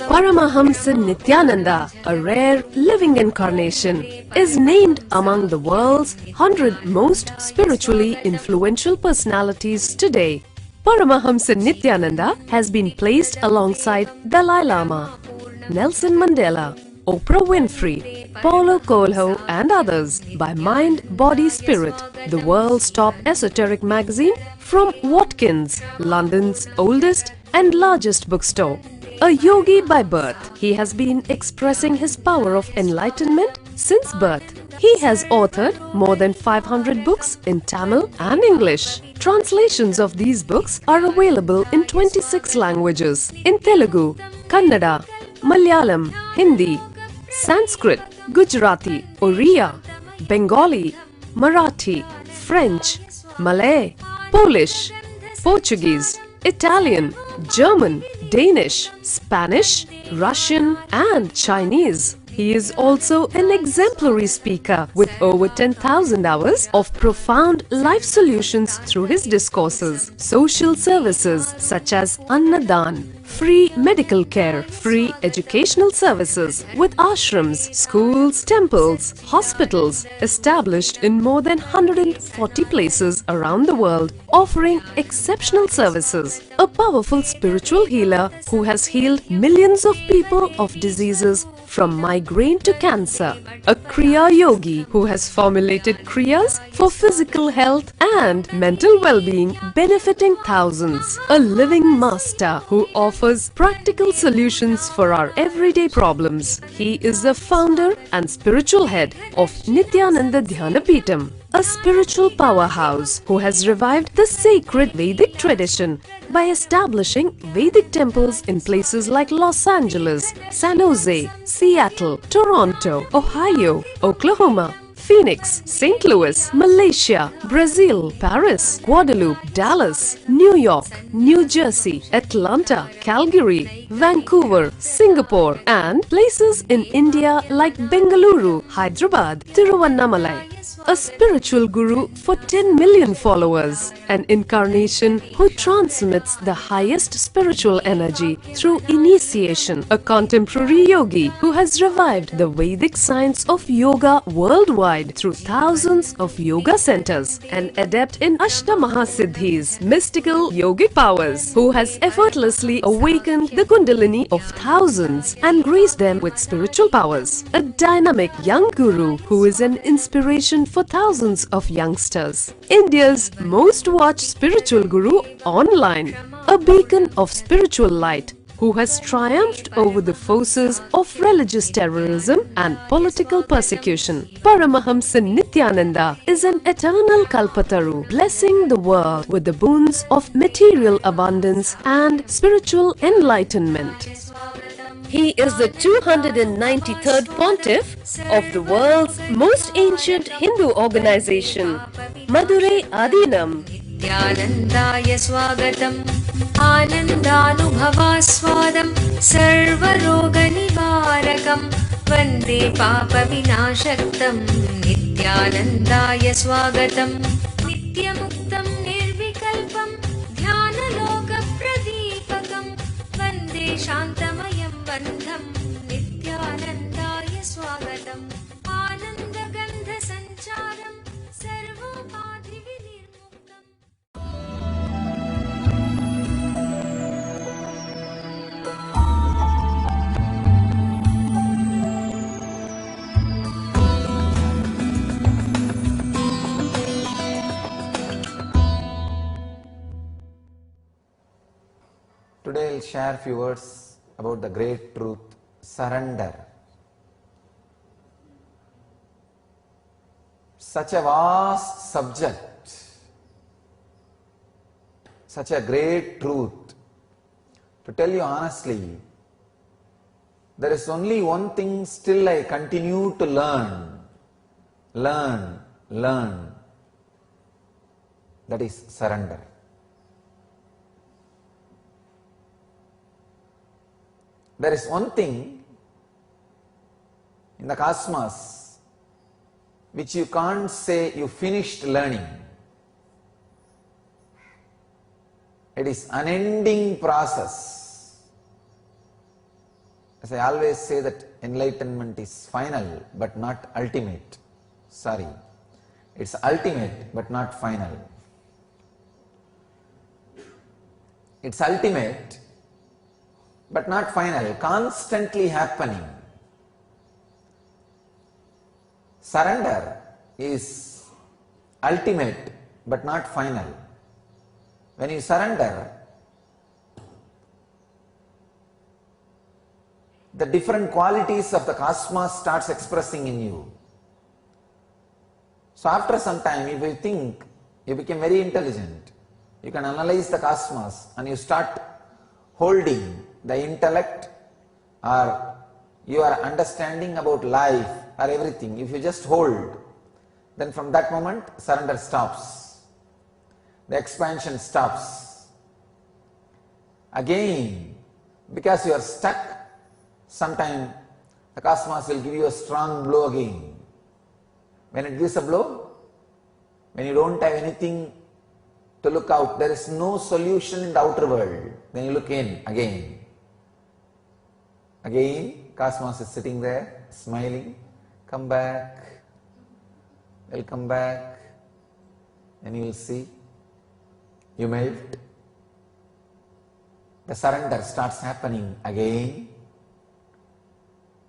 Paramahamsa Nithyananda, a rare living incarnation, is named among the world's 100 most spiritually influential personalities today. Paramahamsa Nithyananda has been placed alongside Dalai Lama, Nelson Mandela, Oprah Winfrey, Paulo Coelho and others by Mind, Body, Spirit, the world's top esoteric magazine from Watkins, London's oldest and largest bookstore. A yogi by birth, he has been expressing his power of enlightenment since birth. He has authored more than 500 books in Tamil and English. Translations of these books are available in 26 languages in Telugu, Kannada, Malayalam, Hindi, Sanskrit, Gujarati, Oriya, Bengali, Marathi, French, Malay, Polish, Portuguese, Italian, German, Danish, Spanish, Russian and Chinese. He is also an exemplary speaker with over 10,000 hours of profound life solutions through his discourses. Social services such as Annadan, free medical care, free educational services with ashrams, schools, temples, hospitals established in more than 140 places around the world, offering exceptional services. A powerful spiritual healer who has healed millions of people of diseases from migraine to cancer. A Kriya Yogi who has formulated Kriyas for physical health and mental well-being, benefiting thousands. A living master who offers practical solutions for our everyday problems. He is the founder and spiritual head of Nithyananda Dhyanapeetham, a spiritual powerhouse who has revived the sacred Vedic tradition by establishing Vedic temples in places like Los Angeles, San Jose, Seattle, Toronto, Ohio, Oklahoma, Phoenix, St. Louis, Malaysia, Brazil, Paris, Guadeloupe, Dallas, New York, New Jersey, Atlanta, Calgary, Vancouver, Singapore, and places in India like Bengaluru, Hyderabad, Tiruvannamalai. A spiritual guru for 10 million followers, an incarnation who transmits the highest spiritual energy through initiation, a contemporary yogi who has revived the Vedic science of yoga worldwide through thousands of yoga centers, an adept in Ashtamaha-siddhis, mystical yogic powers, who has effortlessly awakened the Kundalini of thousands and graced them with spiritual powers, a dynamic young guru who is an inspiration for thousands of youngsters. India's most watched spiritual guru online, a beacon of spiritual light who has triumphed over the forces of religious terrorism and political persecution. Paramahamsa Nithyananda is an eternal Kalpataru, blessing the world with the boons of material abundance and spiritual enlightenment. He is the 293rd Pontiff of the world's most ancient Hindu organization, Madurai Adinam. Nithyanandaya swagatam, anandanubhavaswadam, sarvaroga nivarakam, vande papa vinashaktam. Nithyanandaya swagatam, nityamuktam nirvikalpam, dhyanaloka pradipakam, vande shantamayam bandham. Nithyanandaya swagatam, anandagandha sancharam, sarvopadi vinirmuktam. Today I will share a few words about the great truth, surrender. Such a vast subject, such a great truth. To tell you honestly, there is only one thing still I continue to learn. That is surrender. There is one thing in the cosmos which you can't say you finished learning. It is unending process. As I always say that enlightenment is final but not ultimate. Sorry, it's ultimate but not final. It's ultimate but not final, constantly happening. Surrender is ultimate but not final. When you surrender, the different qualities of the cosmos starts expressing in you. So after some time, if you think, you become very intelligent, you can analyze the cosmos and you start holding the intellect or your understanding about life or everything. If you just hold, then from that moment surrender stops. The expansion stops. Again, because you are stuck, sometime the cosmos will give you a strong blow again. When it gives a blow, when you don't have anything to look out, there is no solution in the outer world, then you look in again. Again, cosmos is sitting there, smiling. Come back. Welcome back. And you will see, you melt. The surrender starts happening again.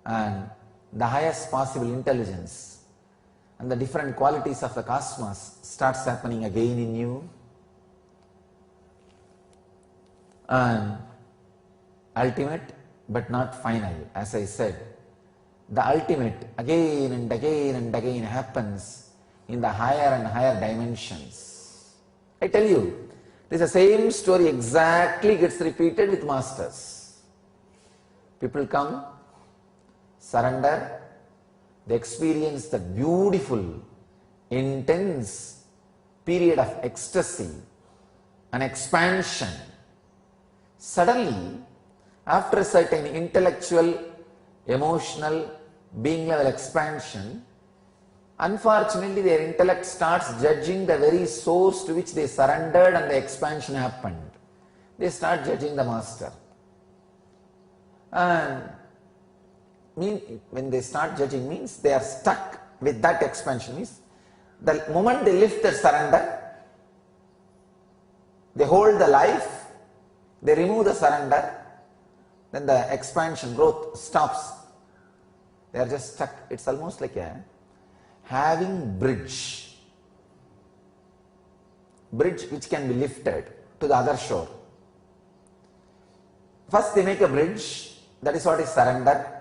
And the highest possible intelligence and the different qualities of the cosmos starts happening again in you. And ultimate but not final, as I said. The ultimate again and again and again happens in the higher and higher dimensions. I tell you, this is the same story exactly gets repeated with masters. People come, surrender, they experience the beautiful, intense period of ecstasy and expansion. Suddenly, after a certain intellectual, emotional, being level expansion, unfortunately their intellect starts judging the very source to which they surrendered and the expansion happened. They start judging the master. And when they start judging means they are stuck with that expansion. Means the moment they lift their surrender, they hold the life, they remove the surrender, then the expansion, growth stops. They are just stuck. It's almost like having bridge which can be lifted to the other shore. First they make a bridge, that is what is surrender.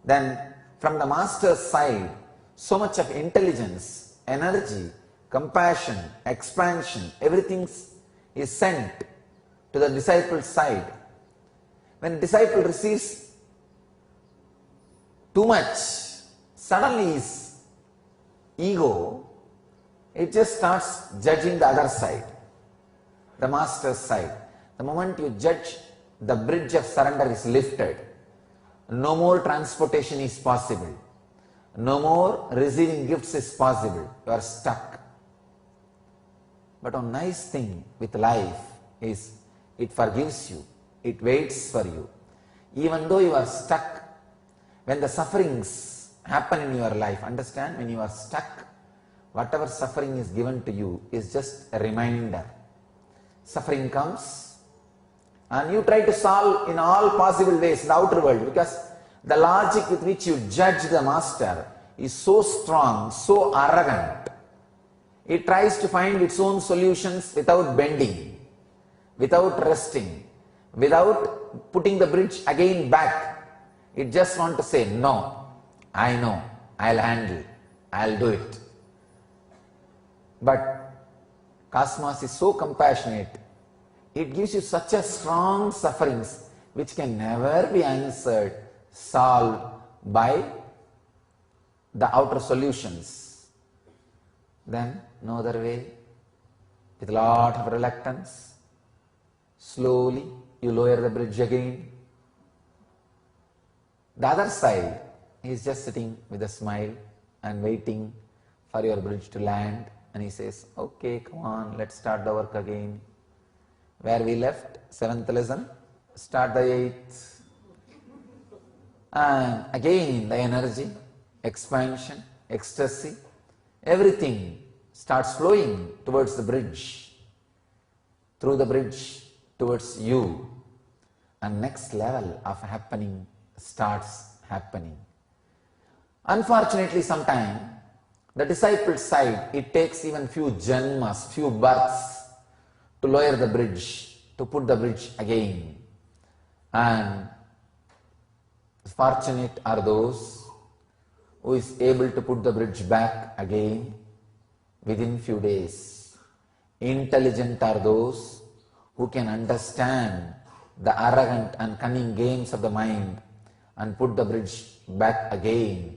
Then from the master's side, so much of intelligence, energy, compassion, expansion, everything is sent to the disciple's side. When a disciple receives too much, suddenly his ego, it just starts judging the other side, the master's side. The moment you judge, the bridge of surrender is lifted. No more transportation is possible. No more receiving gifts is possible. You are stuck. But one nice thing with life is it forgives you. It waits for you. Even though you are stuck, when the sufferings happen in your life, understand, when you are stuck, whatever suffering is given to you is just a reminder. Suffering comes and you try to solve in all possible ways in the outer world, because the logic with which you judge the master is so strong, so arrogant. It tries to find its own solutions without bending, without resting, without putting the bridge again back. It just wants to say, no, I know, I'll handle, I'll do it. But cosmos is so compassionate, it gives you such a strong sufferings which can never be answered, solved by the outer solutions. Then no other way, with a lot of reluctance, slowly you lower the bridge again. The other side, he is just sitting with a smile and waiting for your bridge to land, and he says, okay, come on, let's start the work again. Where we left, 7th lesson, start the 8th. And again the energy, expansion, ecstasy, everything starts flowing towards the bridge, through the bridge towards you. And next level of happening starts happening. Unfortunately, sometimes the disciples' side, it takes even few janmas, few births to lower the bridge, to put the bridge again. And fortunate are those who is able to put the bridge back again within few days. Intelligent are those who can understand the arrogant and cunning games of the mind and put the bridge back again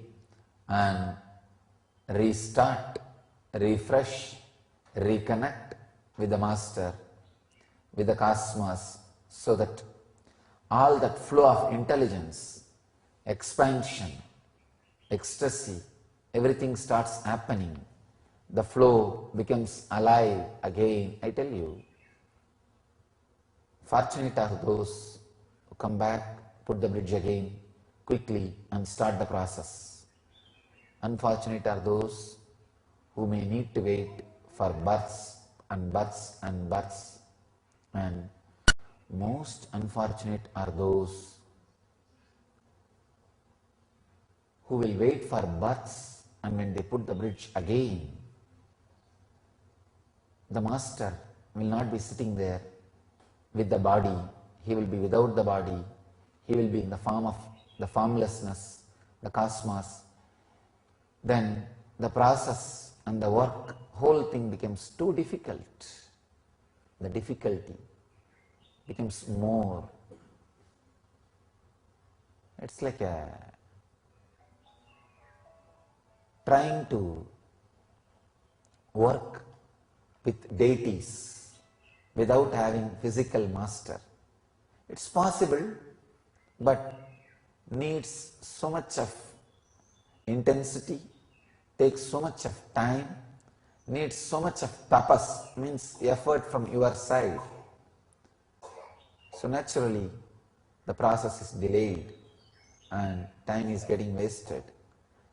and restart, refresh, reconnect with the Master, with the cosmos, so that all that flow of intelligence, expansion, ecstasy, everything starts happening. The flow becomes alive again. I tell you, fortunate are those who come back, put the bridge again quickly and start the process. Unfortunate are those who may need to wait for births and births and births. And most unfortunate are those who will wait for births, and when they put the bridge again, the Master will not be sitting there with the body. He will be without the body. He will be in the form of the formlessness, the cosmos. Then the process and the work, whole thing becomes too difficult. The difficulty becomes more. It's like trying to work with deities without having physical master. It's possible, but needs so much of intensity, takes so much of time, needs so much of tapas, means effort from your side. So naturally, the process is delayed and time is getting wasted.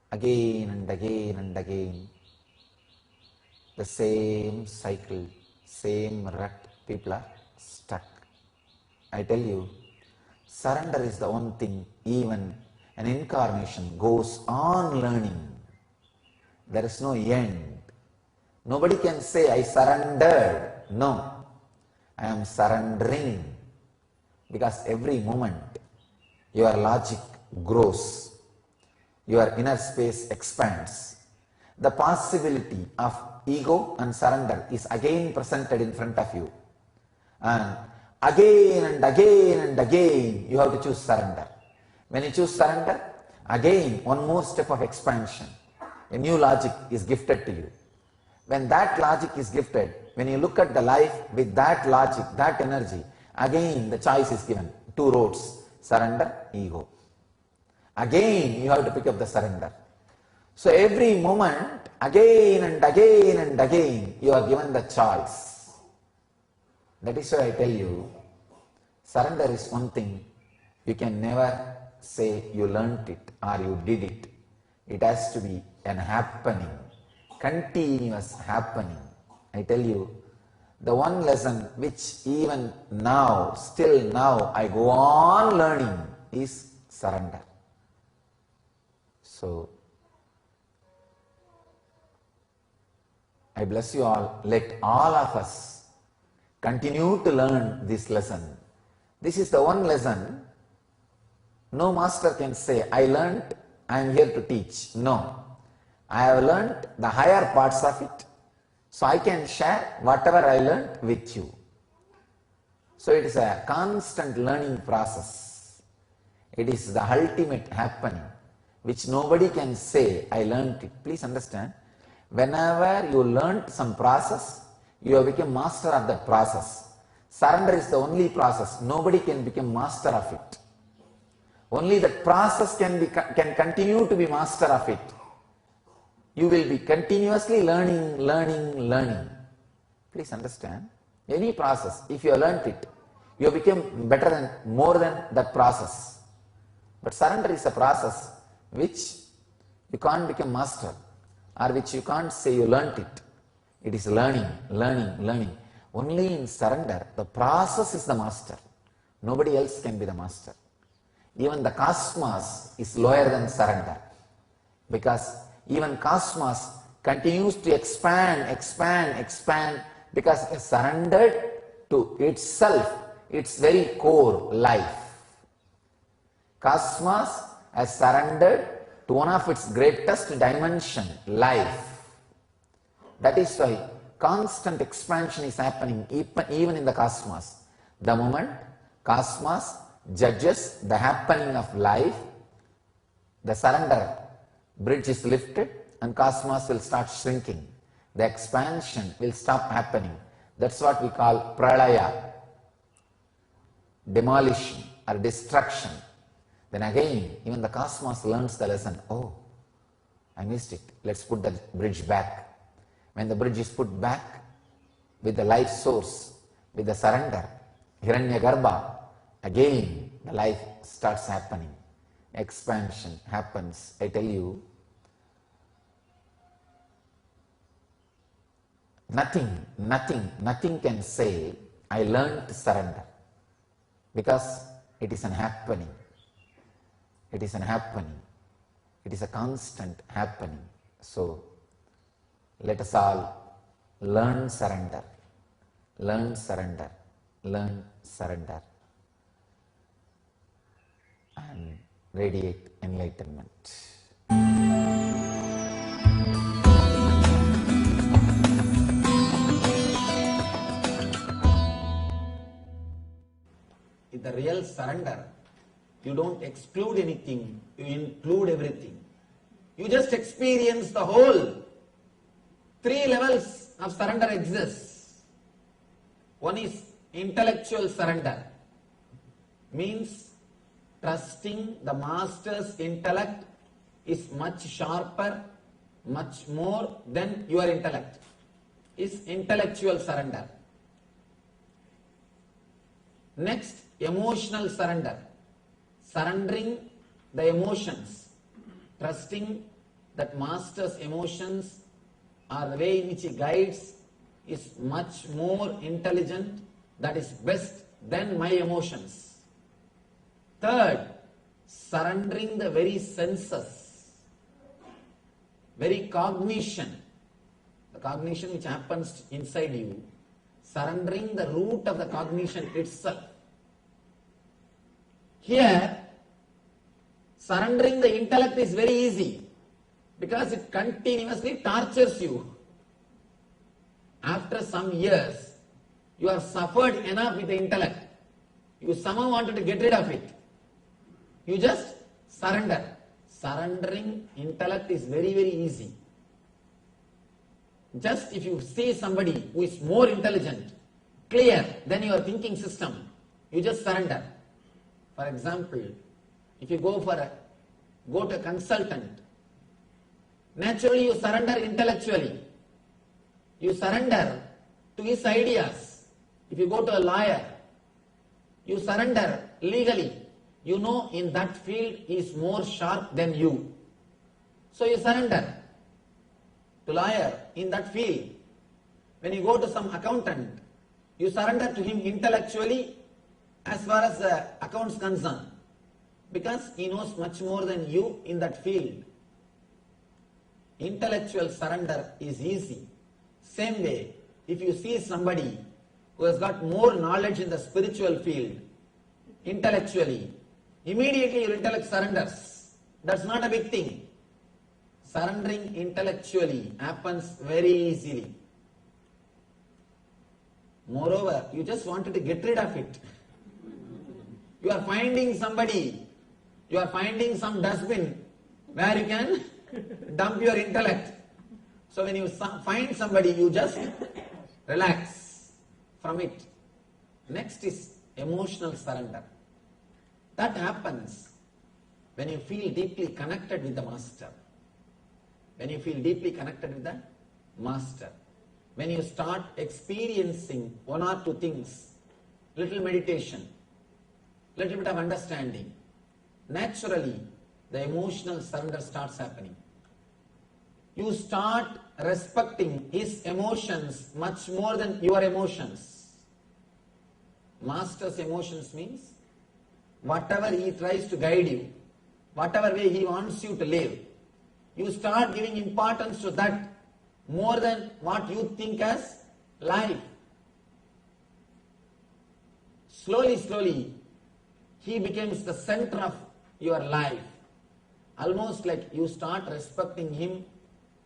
Again and again and again, the same cycle, same rut, people are stuck. I tell you, surrender is the one thing, even an incarnation goes on learning. There is no end. Nobody can say, I surrendered. No, I am surrendering. Because every moment, your logic grows. Your inner space expands. The possibility of ego and surrender is again presented in front of you. And again, you have to choose surrender. When you choose surrender, again one more step of expansion. A new logic is gifted to you. When that logic is gifted, when you look at the life with that logic, that energy, again the choice is given. Two roads, surrender, ego. Again you have to pick up the surrender. So every moment, again and again, you are given the choice. That is why I tell you, surrender is one thing. You can never say you learnt it or you did it. It has to be an happening, continuous happening. I tell you, the one lesson which even now, still now, I go on learning is surrender. So, I bless you all. Let all of us continue to learn this lesson. This is the one lesson no master can say, I learnt, I am here to teach. No. I have learnt the higher parts of it, so I can share whatever I learnt with you. So it is a constant learning process. It is the ultimate happening, which nobody can say, I learnt it. Please understand, whenever you learnt some process, you have become master of that process. Surrender is the only process. Nobody can become master of it. Only that process can continue to be master of it. You will be continuously learning. Please understand, Any process, if you have learnt it, you become better than, more than that process. But surrender is a process which you can't become master, or which you can't say you learnt it. It is learning, learning, learning. Only in surrender, the process is the master. Nobody else can be the master. Even the cosmos is lower than surrender, because even cosmos continues to expand, expand, expand, because it is surrendered to itself, its very core, life. Cosmos has surrendered to one of its greatest dimension, life. That is why constant expansion is happening even in the cosmos. The moment cosmos judges the happening of life, the surrender bridge is lifted and cosmos will start shrinking. The expansion will stop happening. That's what we call pralaya, demolition or destruction. Then again, even the cosmos learns the lesson. Oh, I missed it. Let's put the bridge back. When the bridge is put back with the life source, with the surrender, Hiranyagarbha, again the life starts happening. Expansion happens. I tell you, nothing can say, I learned to surrender, because it is an happening. It is an happening. It is a constant happening. So, let us all learn surrender, learn surrender, learn surrender, and radiate enlightenment. In the real surrender, you don't exclude anything, you include everything. You just experience the whole. 3 levels of surrender exists. One is intellectual surrender, means trusting the master's intellect is much sharper, much more than your intellect, is intellectual surrender. Next, emotional surrender, surrendering the emotions, trusting that master's emotions or the way in which he guides is much more intelligent, that is best than my emotions. Third, surrendering the very senses, very cognition, the cognition which happens inside you, surrendering the root of the cognition itself. Here, surrendering the intellect is very easy, because it continuously tortures you. After some years, you have suffered enough with the intellect. You somehow wanted to get rid of it. You just surrender. Surrendering intellect is very, very easy. Just if you see somebody who is more intelligent, clear than your thinking system, you just surrender. For example, if you go to a consultant, naturally you surrender intellectually. You surrender to his ideas. If you go to a lawyer, you surrender legally. You know in that field he is more sharp than you. So you surrender to lawyer in that field. When you go to some accountant, you surrender to him intellectually as far as the accounts concerned, because he knows much more than you in that field. Intellectual surrender is easy. Same way, if you see somebody who has got more knowledge in the spiritual field, intellectually, immediately your intellect surrenders. That's not a big thing. Surrendering intellectually happens very easily. Moreover, you just wanted to get rid of it. You are finding somebody, you are finding some dustbin where you can dump your intellect. So when you find somebody, you just relax from it. Next is emotional surrender. That happens when you feel deeply connected with the master. When you feel deeply connected with the master. when you start experiencing one or two things, little meditation, little bit of understanding, naturally the emotional surrender starts happening. You start respecting his emotions much more than your emotions. Master's emotions means whatever he tries to guide you, whatever way he wants you to live, you start giving importance to that more than what you think as life. Slowly, slowly, he becomes the center of your life. Almost like you start respecting him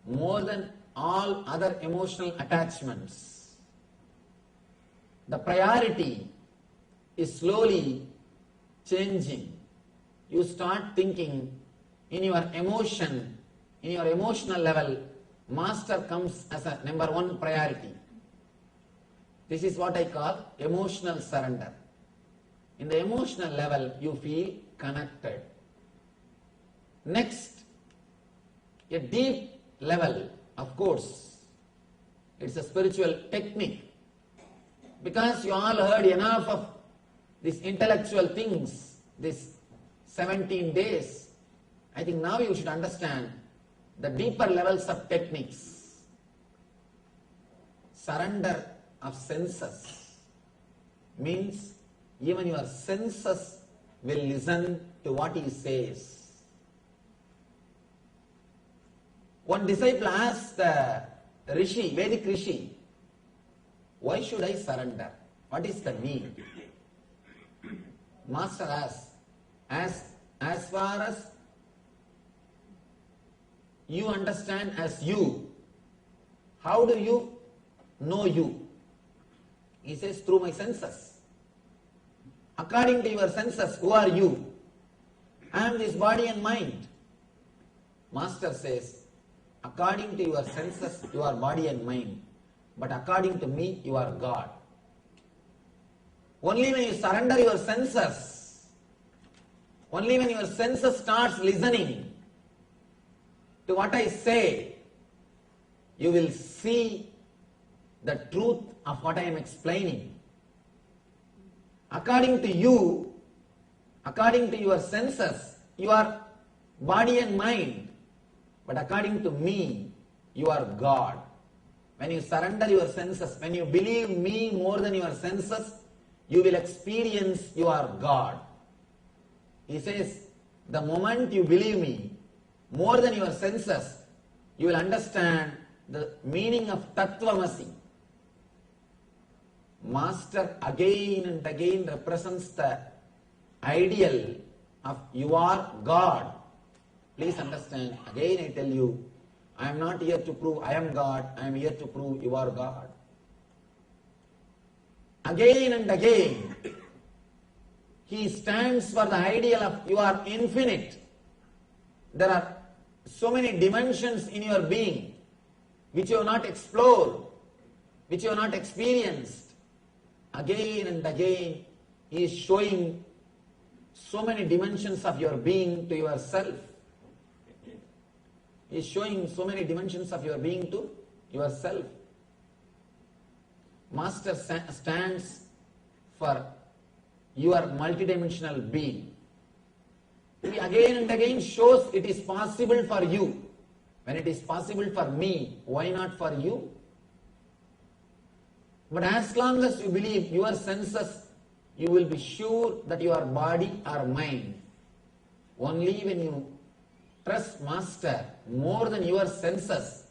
more than all other emotional attachments. The priority is slowly changing. You start thinking in your emotion, in your emotional level, Master comes as a number one priority. This is what I call emotional surrender. In the emotional level, you feel connected. Next, a deep level, of course, it's a spiritual technique. Because you all heard enough of these intellectual things, these 17 days, I think now you should understand the deeper levels of techniques. Surrender of senses means even your senses will listen to what he says. One disciple asked the Rishi, Vedic Rishi, why should I surrender? What is the need? Master asks, as far as you understand as you, how do you know you? He says, through my senses. According to your senses, who are you? I am this body and mind. Master says, according to your senses, you are body and mind. But according to me, you are God. Only when you surrender your senses, only when your senses starts listening to what I say, you will see the truth of what I am explaining. According to you, according to your senses, you are body and mind. But according to me, you are God. When you surrender your senses, when you believe me more than your senses, you will experience you are God. He says, the moment you believe me more than your senses, you will understand the meaning of Tattvamasi. Master again and again represents the ideal of you are God. Please understand, again I tell you, I am not here to prove I am God, I am here to prove you are God. Again and again, he stands for the ideal of you are infinite. There are so many dimensions in your being which you have not explored, which you have not experienced. Again and again, he is showing so many dimensions of your being to yourself. He is showing so many dimensions of your being to yourself. Master stands for your multidimensional being. He again and again shows it is possible for you. When it is possible for me, why not for you? But as long as you believe your senses, you will be sure that you are body or mind. Only when you trust Master more than your senses,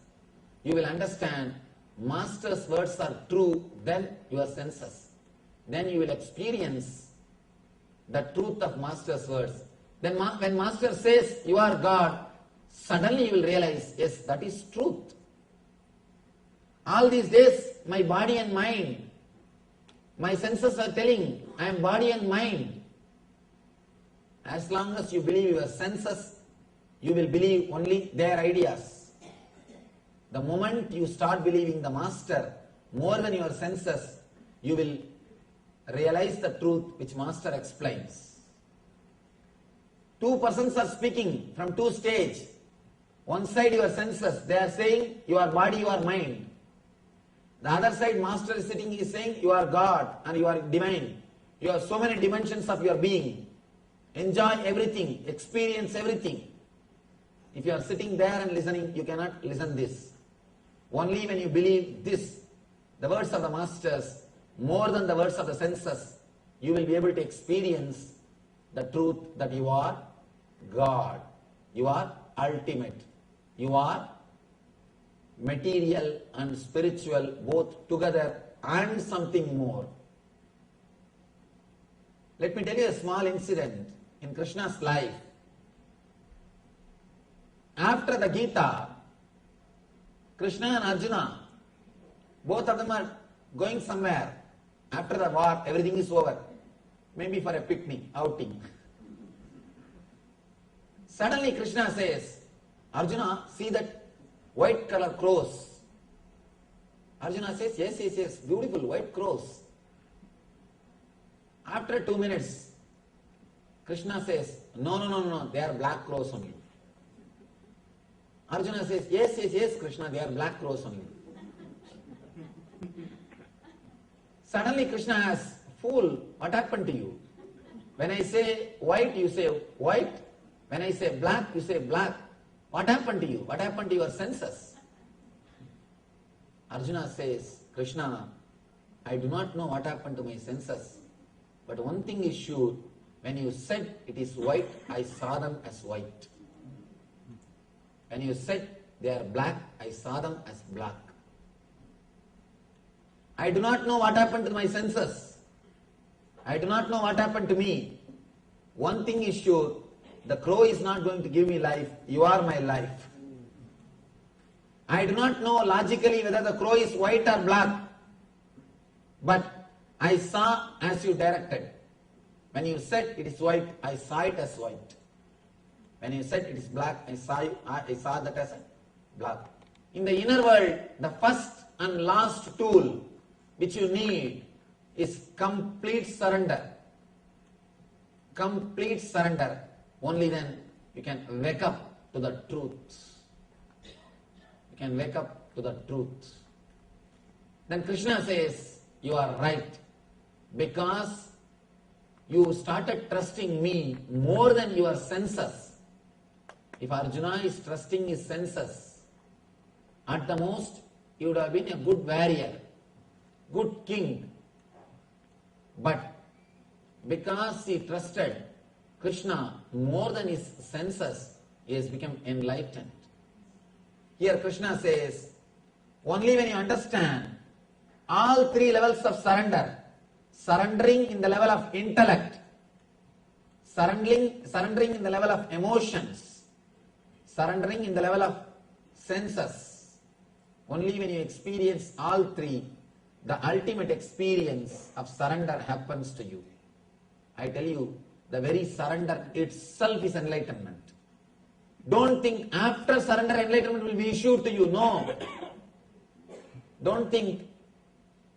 you will understand Master's words are true than your senses. Then you will experience the truth of Master's words. Then when Master says you are God, suddenly you will realize, yes, that is truth. All these days, my body and mind, my senses are telling, I am body and mind. As long as you believe your senses, you will believe only their ideas. The moment you start believing the Master more than your senses, you will realize the truth which Master explains. Two persons are speaking from two stages. One side your senses, they are saying you are body, you are mind. The other side, master is sitting, he is saying, you are God and you are divine. You have so many dimensions of your being. Enjoy everything, experience everything. If you are sitting there and listening, you cannot listen this. Only when you believe this, the words of the masters, more than the words of the senses, you will be able to experience the truth that you are God. You are ultimate. You are material and spiritual both together and something more. Let me tell you a small incident in Krishna's life. After the Gita, Krishna and Arjuna, both of them are going somewhere. After the war, everything is over. Maybe for a picnic, outing. Suddenly Krishna says, Arjuna, see that white color crows. Arjuna says, yes, beautiful white crows. After 2 minutes, Krishna says, no, they are black crows only. Arjuna says, yes, Krishna, they are black crows only. Suddenly Krishna asks, fool, what happened to you? When I say white, you say white. When I say black, you say black. What happened to you? What happened to your senses? Arjuna says, Krishna, I do not know what happened to my senses. But one thing is sure, when you said it is white, I saw them as white. When you said they are black, I saw them as black. I do not know what happened to my senses. I do not know what happened to me. One thing is sure, the crow is not going to give me life. You are my life. I do not know logically whether the crow is white or black. But I saw as you directed. When you said it is white, I saw it as white. When you said it is black, I saw that as black. In the inner world, the first and last tool which you need is complete surrender. Complete surrender. Only then you can wake up to the truth. You can wake up to the truth. Then Krishna says, you are right. Because you started trusting me more than your senses. If Arjuna is trusting his senses, at the most, he would have been a good warrior, good king. But because he trusted Krishna more than his senses, he has become enlightened. Here Krishna says, only when you understand all three levels of surrender, surrendering in the level of intellect, surrendering in the level of emotions, surrendering in the level of senses, only when you experience all three, the ultimate experience of surrender happens to you. I tell you, the very surrender itself is enlightenment. Don't think after surrender enlightenment will be issued to you. No. Don't think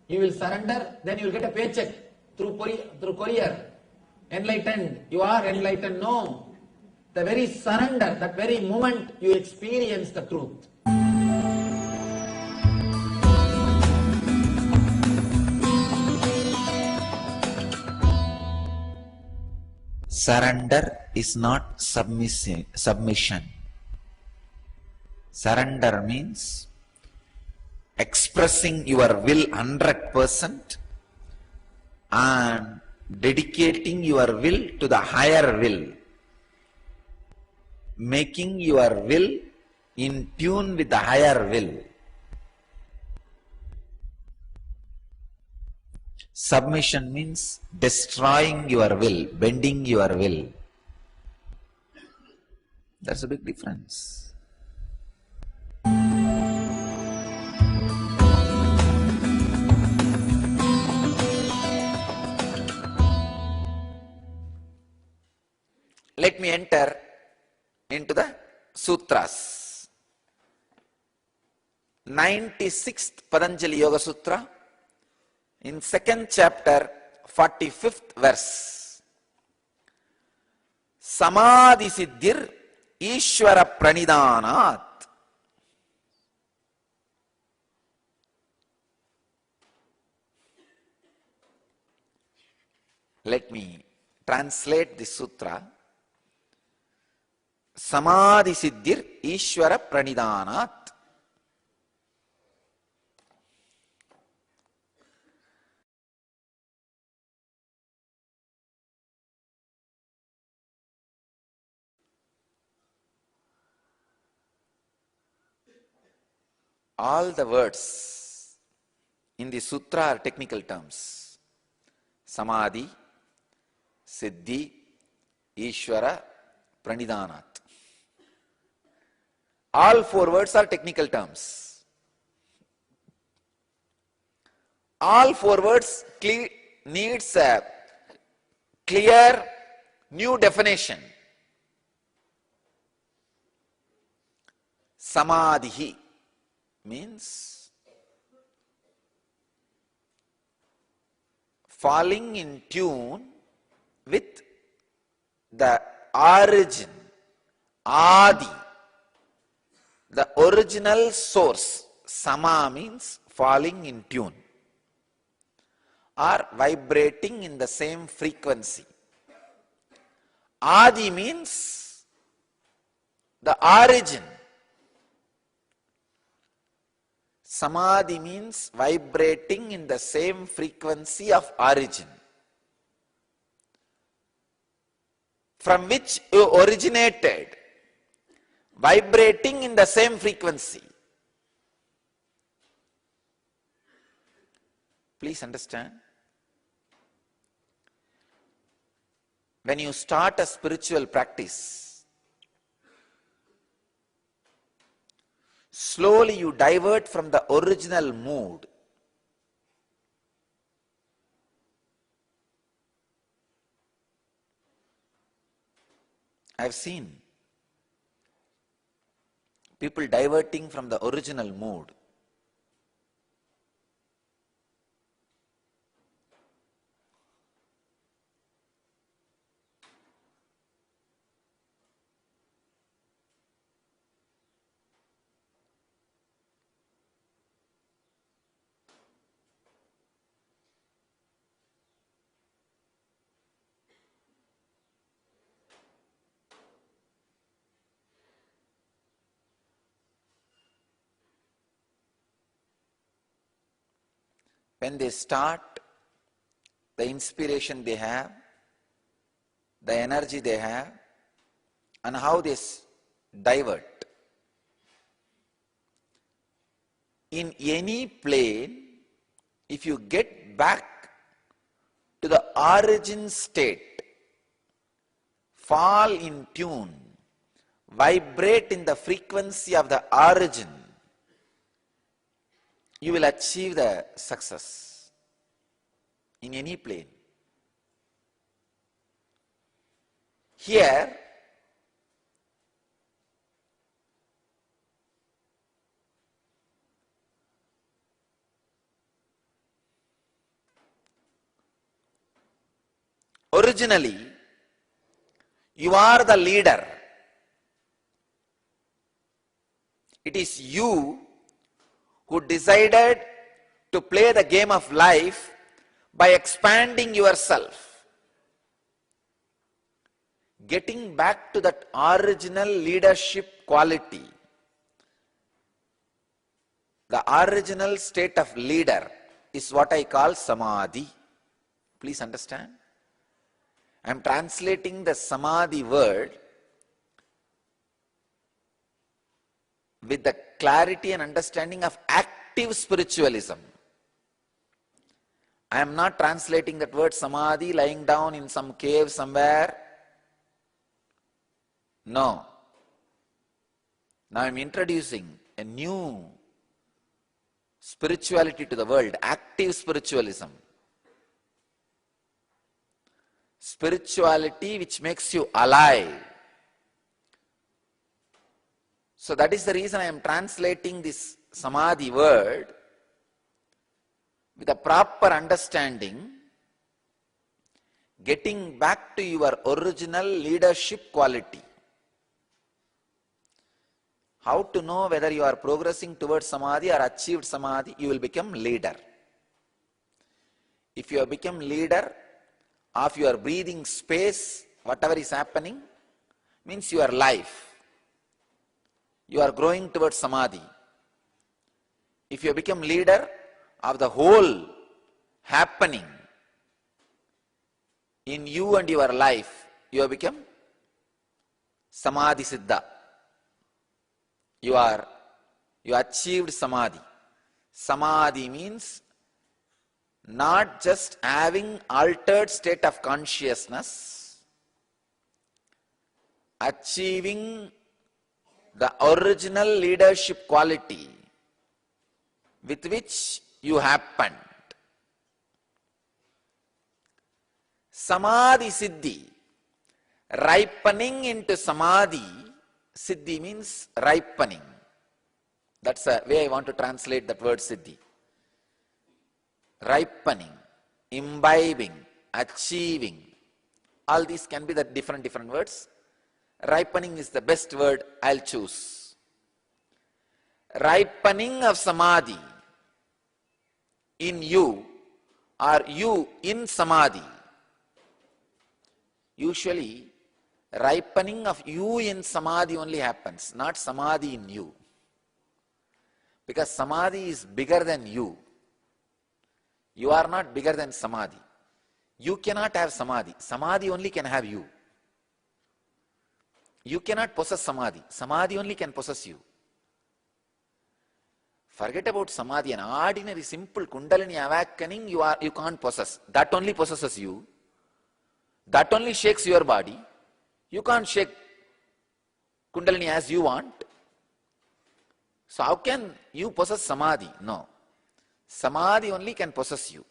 you will surrender, then you will get a paycheck through courier. Enlightened. You are enlightened. No. The very surrender, that very moment you experience the truth. Surrender is not submission. Surrender means expressing your will 100% and dedicating your will to the higher will, making your will in tune with the higher will. Submission means destroying your will, bending your will. That's a big difference. Let me enter into the sutras. 96th Patanjali Yoga Sutra, in 2nd chapter, 45th verse. Samadhi siddhir Ishvara pranidhanat. Let me translate this sutra. Samadhi siddhir Ishvara pranidhanat. All the words in the sutra are technical terms. Samadhi, Siddhi, Ishvara, Pranidhanat. All four words are technical terms. All four words needs a clear new definition. Samadhi means falling in tune with the origin, Adi, the original source. Sama means falling in tune or vibrating in the same frequency. Adi means the origin. Samadhi means vibrating in the same frequency of origin, from which you originated, vibrating in the same frequency. Please understand. When you start a spiritual practice, slowly you divert from the original mood. I've seen people diverting from the original mood. When they start, the inspiration they have, the energy they have, and how they divert. In any plane, if you get back to the origin state, fall in tune, vibrate in the frequency of the origin, you will achieve the success in any plane. Here, originally, you are the leader. It is you who decided to play the game of life by expanding yourself, getting back to that original leadership quality, the original state of leader is what I call Samadhi. Please understand. I am translating the Samadhi word with the clarity and understanding of active spiritualism. I am not translating that word Samadhi lying down in some cave somewhere. No. Now I am introducing a new spirituality to the world, active spiritualism. Spirituality which makes you alive. So that is the reason I am translating this Samadhi word with a proper understanding, getting back to your original leadership quality. How to know whether you are progressing towards Samadhi or achieved Samadhi? You will become leader. If you have become leader, of your breathing space, whatever is happening, means your life. You are growing towards samadhi. If you become leader of the whole happening in you and your life, you have become samadhi siddha. You achieved samadhi. Samadhi means not just having altered state of consciousness, achieving the original leadership quality with which you happened. Samadhi siddhi, ripening into samadhi. Siddhi means ripening. That's the way I want to translate that word siddhi. Ripening, imbibing, achieving. All these can be the different words. Ripening is the best word I'll choose. Ripening of samadhi in you or you in samadhi. Usually, ripening of you in samadhi only happens, not samadhi in you. Because samadhi is bigger than you. You are not bigger than samadhi. You cannot have samadhi. Samadhi only can have you. You cannot possess samadhi. Samadhi only can possess you. Forget about samadhi. An ordinary simple kundalini awakening you can't possess. That only possesses you. That only shakes your body. You can't shake kundalini as you want. So how can you possess samadhi? No. Samadhi only can possess you.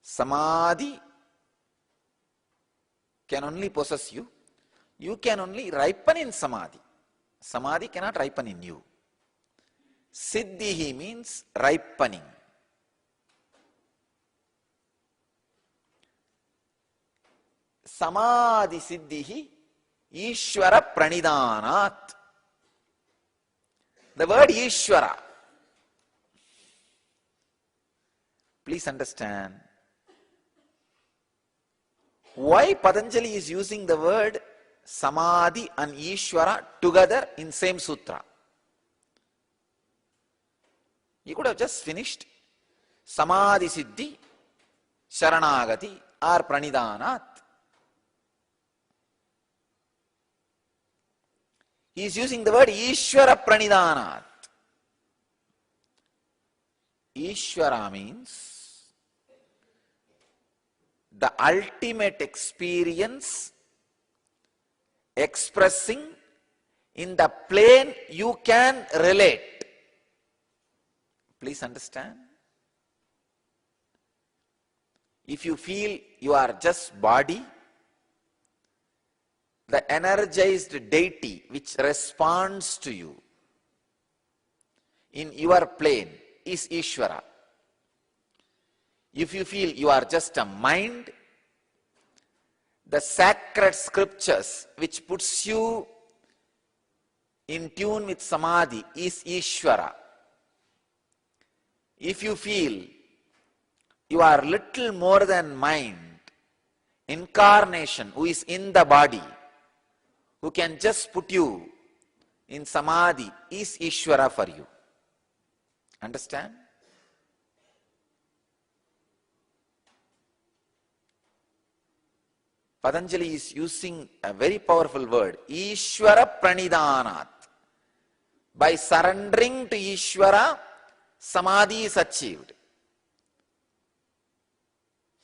Samadhi can only possess you. You can only ripen in samadhi. Samadhi cannot ripen in you. Siddhihi means ripening. Samadhi siddhihi Ishvara pranidhanat. The word Ishvara, please understand why Patanjali is using the word Samadhi and Ishvara together in same sutra. He could have just finished Samadhi Siddhi, Sharanagati or Pranidhanat. He is using the word Ishvara Pranidhanat. Ishvara means the ultimate experience expressing in the plane you can relate. Please understand. If you feel you are just body, the energized deity which responds to you in your plane is Ishvara. If you feel you are just a mind, the sacred scriptures which puts you in tune with samadhi is Ishvara. If you feel you are little more than mind, incarnation who is in the body, who can just put you in samadhi is Ishvara for you. Understand? Patanjali is using a very powerful word, Ishvara Pranidhanat. By surrendering to Ishvara, samadhi is achieved.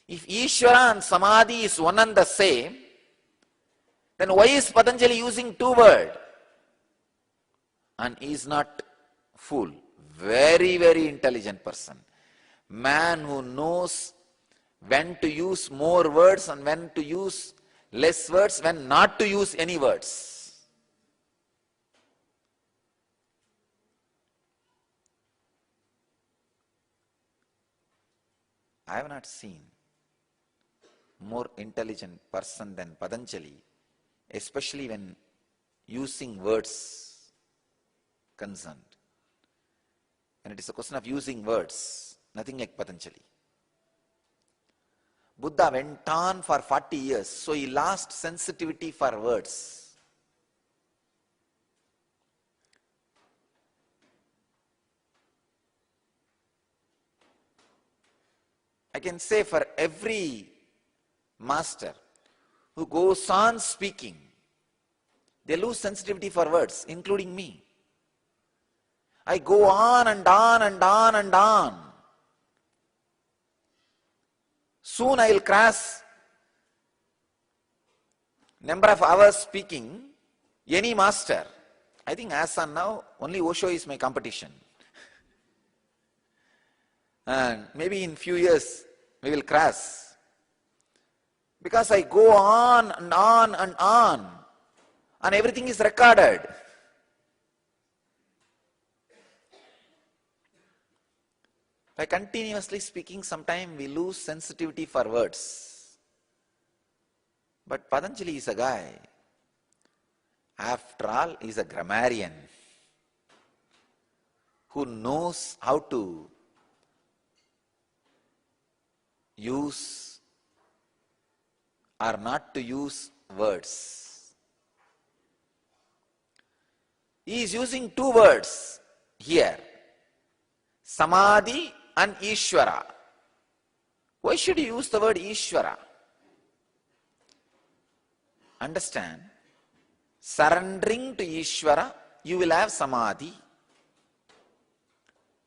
If Ishvara and samadhi is one and the same, then why is Patanjali using two words? And he is not fool. Very, very intelligent person. Man who knows when to use more words and when to use less words, when not to use any words. I have not seen more intelligent person than Patanjali, especially when using words concerned. When it is a question of using words, nothing like Patanjali. Buddha went on for 40 years, so he lost sensitivity for words. I can say for every master who goes on speaking, they lose sensitivity for words, including me. I go on and on and on and on. Soon I will cross number of hours speaking any master. I think as on now, only Osho is my competition. And maybe in few years, we will cross. Because I go on and on and on. And everything is recorded. By continuously speaking, sometimes we lose sensitivity for words. But Patanjali is a guy. After all, he is a grammarian who knows how to use or not to use words. He is using two words here, Samadhi and Ishvara. Why should you use the word Ishvara? Understand, surrendering to Ishvara, you will have Samadhi.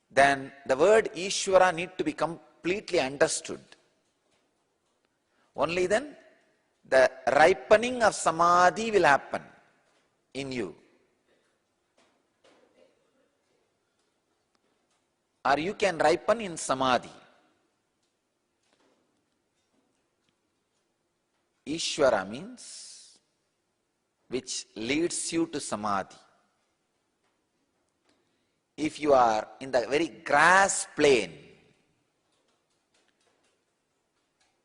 Then the word Ishvara need to be completely understood. Only then the ripening of Samadhi will happen in you. Or you can ripen in Samadhi. Ishvara means which leads you to Samadhi. If you are in the very grass plain,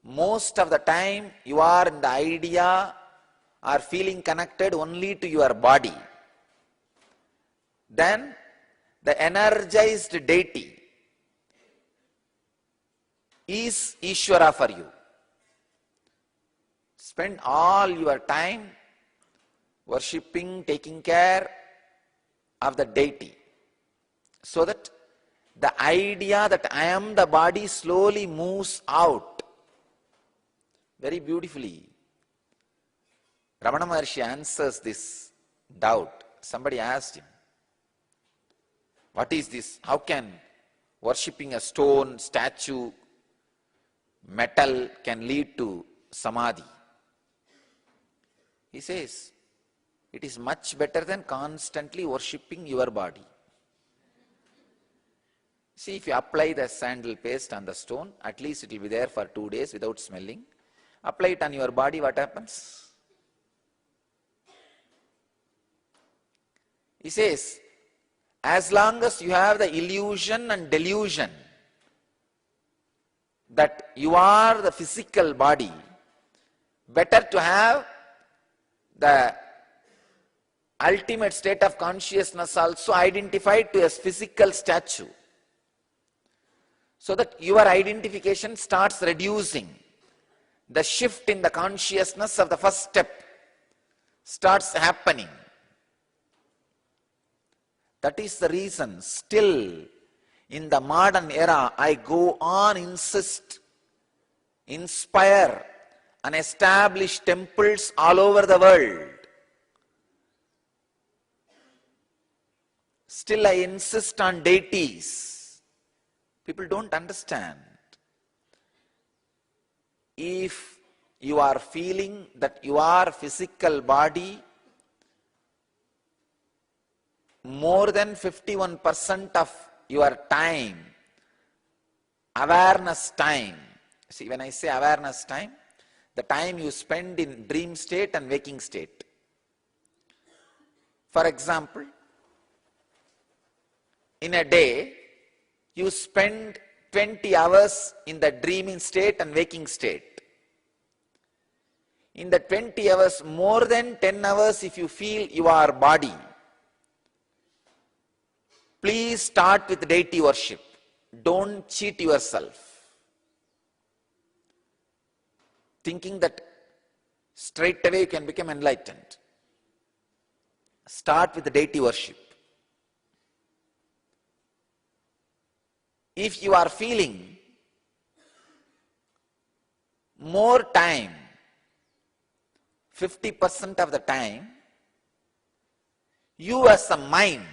most of the time you are in the idea or feeling connected only to your body. Then the energized deity is Ishvara for you. Spend all your time worshipping, taking care of the deity, so that the idea that I am the body slowly moves out. Very beautifully, Ramana Maharshi answers this doubt. Somebody asked him, what is this? How can worshipping a stone, statue, metal can lead to Samadhi? He says, it is much better than constantly worshipping your body. See, if you apply the sandal paste on the stone, at least it will be there for 2 days without smelling. Apply it on your body, what happens? He says, as long as you have the illusion and delusion that you are the physical body, better to have the ultimate state of consciousness also identified to a physical statue, so that your identification starts reducing. The shift in the consciousness of the first step starts happening. That is the reason still in the modern era I go on insist, inspire and establish temples all over the world. Still I insist on deities. People don't understand. If you are feeling that your physical body, more than 51% of your time, awareness time, see when I say awareness time, the time you spend in dream state and waking state. For example, in a day, you spend 20 hours in the dreaming state and waking state. In the 20 hours, more than 10 hours if you feel your body, please start with deity worship. Don't cheat yourself. thinking that straight away you can become enlightened. Start with the deity worship. If you are feeling more time, 50% of the time, you as a mind,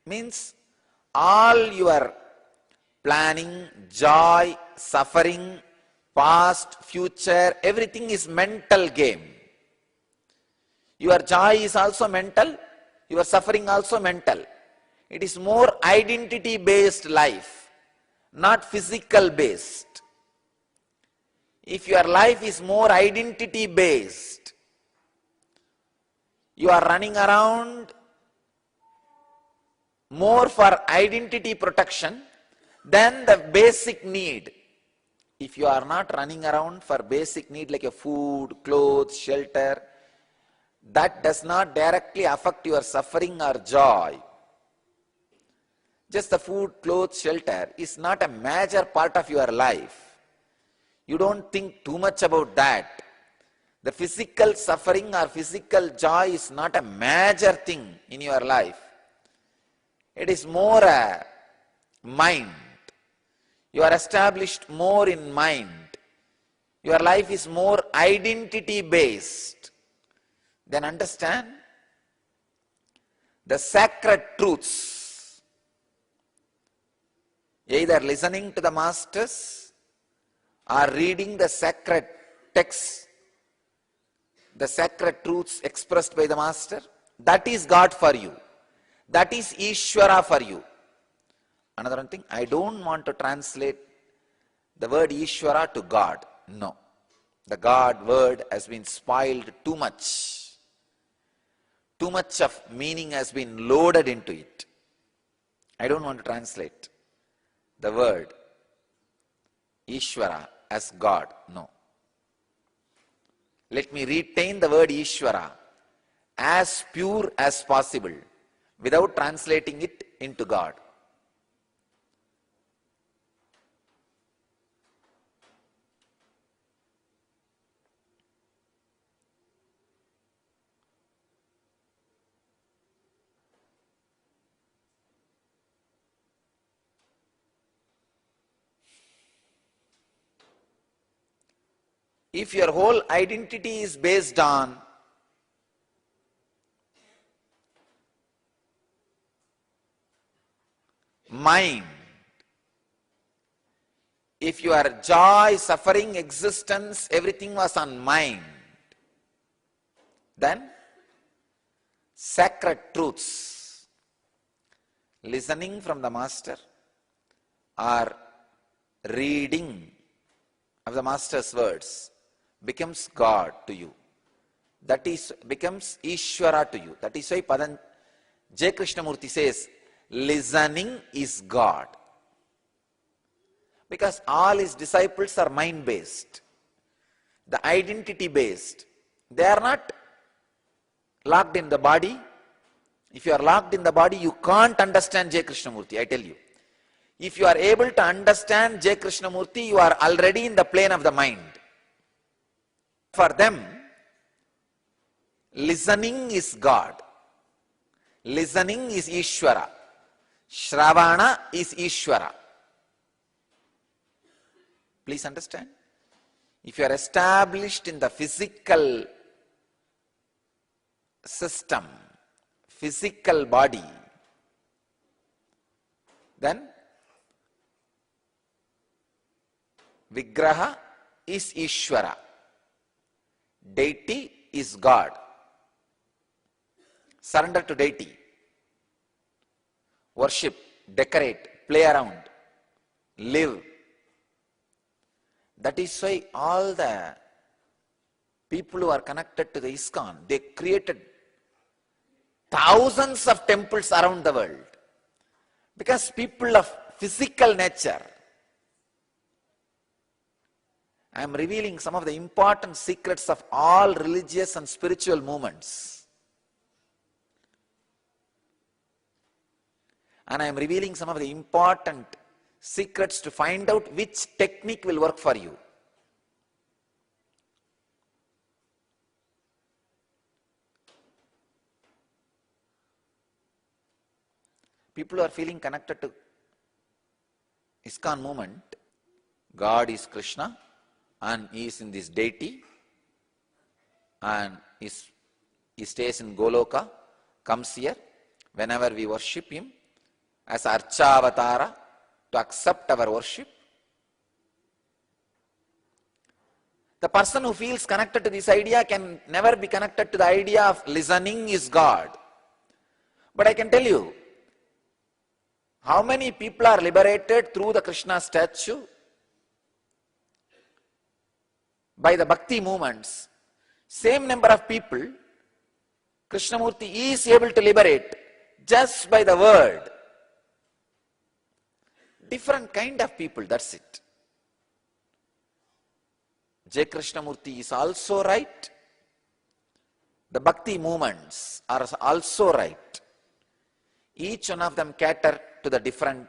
means all your planning, joy, suffering, past, future, everything is mental game. Your joy is also mental, your suffering also mental. It is more identity based life, not physical based. If your life is more identity based, you are running around more for identity protection than the basic need. If you are not running around for basic need like a food, clothes, shelter, that does not directly affect your suffering or joy. Just the food, clothes, shelter is not a major part of your life. You don't think too much about that. The physical suffering or physical joy is not a major thing in your life. It is more a mind. You are established more in mind. Your life is more identity based. Then understand the sacred truths. Either listening to the masters or reading the sacred texts, the sacred truths expressed by the master, that is God for you. That is Ishvara for you. Another one thing, I don't want to translate the word Ishvara to God. No. The God word has been spoiled too much. Too much of meaning has been loaded into it. I don't want to translate the word Ishvara as God. No. Let me retain the word Ishvara as pure as possible without translating it into God. If your whole identity is based on mind, if your joy, suffering, existence, everything was on mind, then sacred truths, listening from the master or reading of the master's words becomes God to you. That is, becomes Ishvara to you. That is why J. Krishnamurti says, listening is God. Because all his disciples are mind-based, the identity-based. They are not locked in the body. If you are locked in the body, you can't understand J. Krishnamurti, I tell you. If you are able to understand J. Krishnamurti, you are already in the plane of the mind. For them, listening is God. Listening is Ishvara. Shravana is Ishvara. Please understand. If you are established in the physical system, physical body, then Vigraha is Ishvara. Deity is God. Surrender to deity. Worship, decorate, play around, live. That is why all the people who are connected to the ISKCON, they created thousands of temples around the world. Because people of physical nature, I am revealing some of the important secrets of all religious and spiritual movements. And I am revealing some of the important secrets to find out which technique will work for you. People who are feeling connected to ISKCON movement, God is Krishna and he is in this deity and he stays in Goloka, comes here. Whenever we worship him as Archavatara to accept our worship, the person who feels connected to this idea can never be connected to the idea of listening is God. But I can tell you, how many people are liberated through the Krishna statue? By the bhakti movements, same number of people, Krishnamurti is able to liberate just by the word. Different kind of people, that's it. J. Krishnamurti is also right. The bhakti movements are also right. Each one of them cater to the different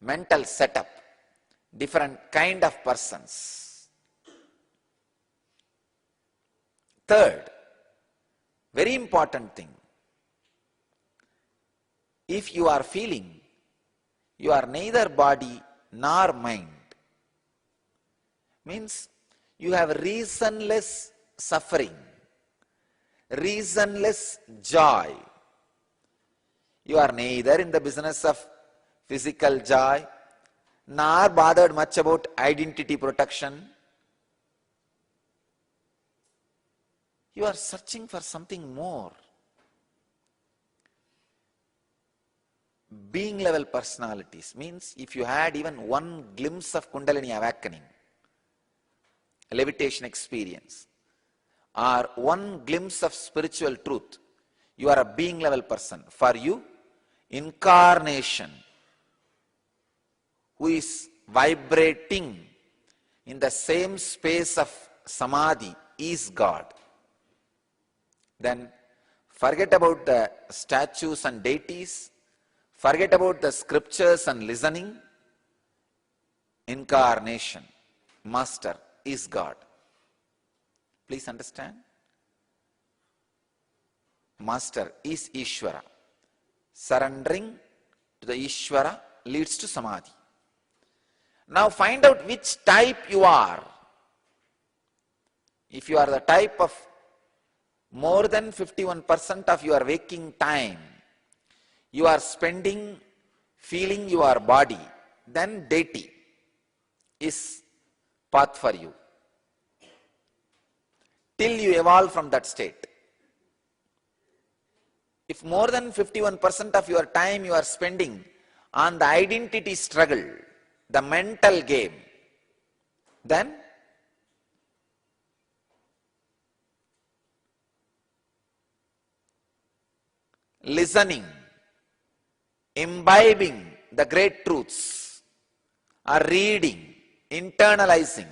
mental setup, different kind of persons. Third, very important thing, if you are feeling you are neither body nor mind, means you have reasonless suffering, reasonless joy. You are neither in the business of physical joy, nor bothered much about identity protection. You are searching for something more. Being level personalities means if you had even one glimpse of Kundalini awakening, levitation experience, or one glimpse of spiritual truth, you are a being level person. For you, incarnation, who is vibrating in the same space of samadhi, is God. Then forget about the statues and deities, forget about the scriptures and listening. Incarnation, master, is God. Please understand. Master is Ishvara. Surrendering to the Ishvara leads to Samadhi. Now find out which type you are. If you are the type of more than 51% of your waking time, you are spending feeling your body, then deity is path for you. Till you evolve from that state. If more than 51% of your time you are spending on the identity struggle, the mental game, then listening, imbibing the great truths, or reading, internalizing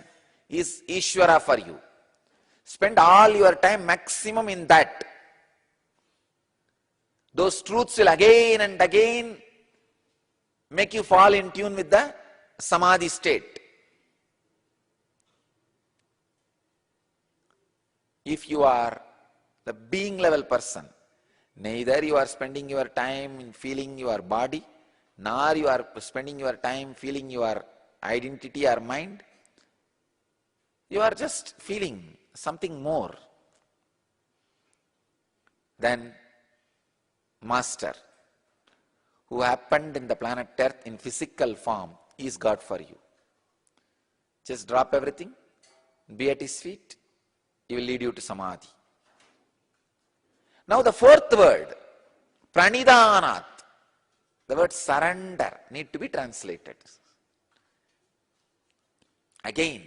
is Ishvara for you. Spend all your time maximum in that. Those truths will again and again make you fall in tune with the Samadhi state. If you are the being level person, neither you are spending your time in feeling your body, nor you are spending your time feeling your identity or mind. You are just feeling something more. Then Master, who happened in the planet Earth in physical form, is God for you. Just drop everything, be at his feet, he will lead you to Samadhi. Now the fourth word, Pranidhanat, the word surrender, need to be translated. Again,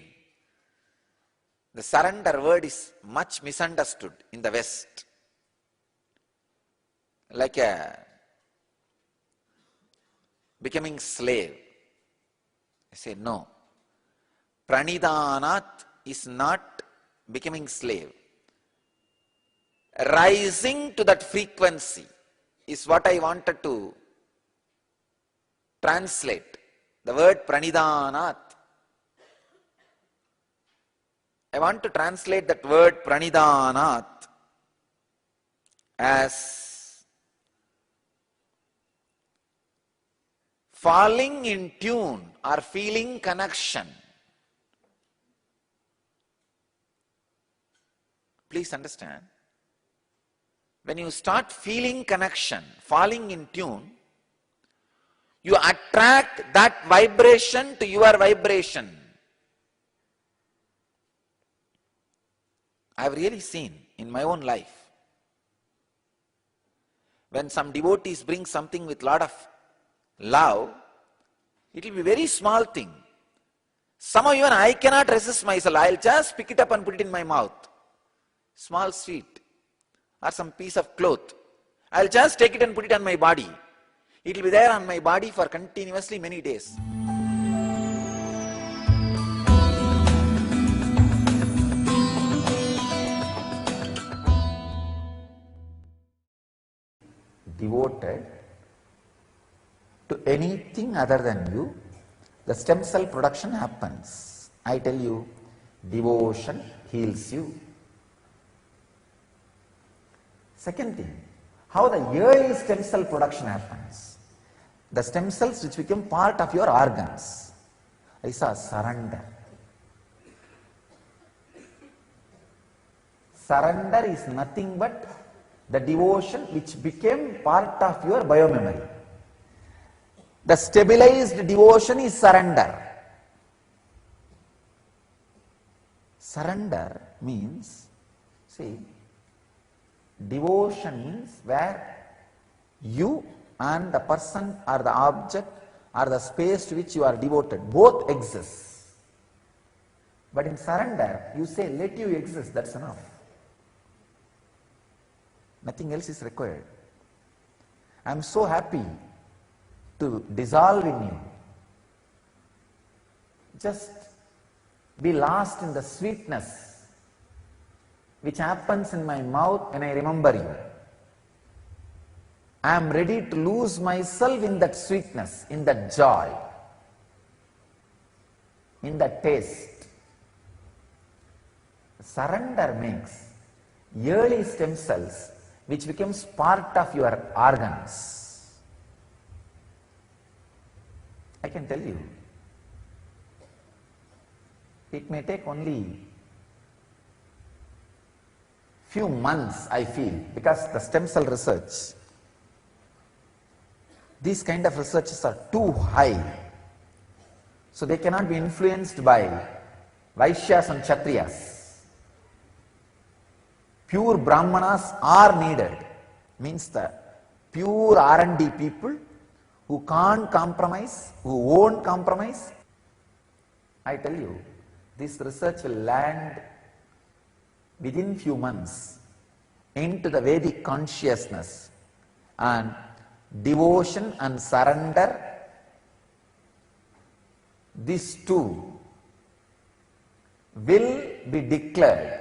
the surrender word is much misunderstood in the West. Like a becoming slave. I say no. Pranidhanat is not becoming slave. Rising to that frequency is what I wanted to translate. The word Pranidhanat. I want to translate that word Pranidhanat as falling in tune or feeling connection. Please understand. When you start feeling connection, falling in tune, you attract that vibration to your vibration. I have really seen in my own life, when some devotees bring something with lot of love, it will be very small thing. Somehow even I cannot resist myself. I will just pick it up and put it in my mouth. Small sweet or some piece of cloth. I will just take it and put it on my body. It will be there on my body for continuously many days. Devoted to anything other than you, the stem cell production happens. I tell you, devotion heals you. Second thing, how the early stem cell production happens. The stem cells which become part of your organs. I saw surrender. Surrender is nothing but the devotion which became part of your biomemory. The stabilized devotion is surrender. Surrender means, see, devotion means where you and the person or the object or the space to which you are devoted, both exist. But in surrender, you say, let you exist, that's enough. Nothing else is required. I am so happy to dissolve in you. Just be lost in the sweetness which happens in my mouth when I remember you. I am ready to lose myself in that sweetness, in that joy, in that taste. Surrender makes early stem cells which becomes part of your organs. I can tell you, it may take only few months, I feel, because the stem cell research, these kind of researches are too high, so they cannot be influenced by Vaishyas and Kshatriyas. Pure Brahmanas are needed, means the pure R&D people who can't compromise, who won't compromise. I tell you, this research will land within few months into the Vedic consciousness, and devotion and surrender, these two will be declared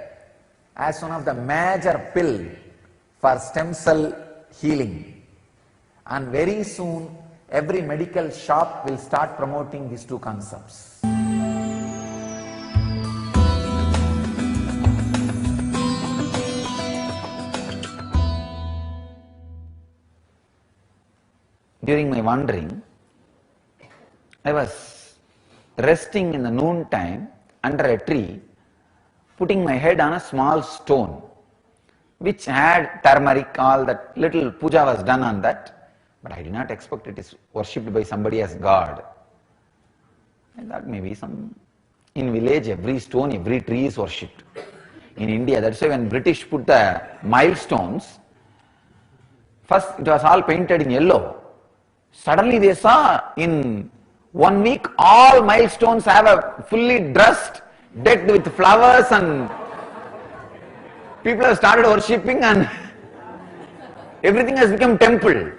as one of the major pill for stem cell healing, and very soon every medical shop will start promoting these two concepts. During my wandering, I was resting in the noon time under a tree, putting my head on a small stone which had turmeric, all that little puja was done on that, but I did not expect it is worshipped by somebody as God. I thought maybe in village every stone, every tree is worshipped. In India, that's why when British put the milestones, first it was all painted in yellow. Suddenly they saw in 1 week all milestones have a fully dressed, decked with flowers, and people have started worshipping and everything has become temple.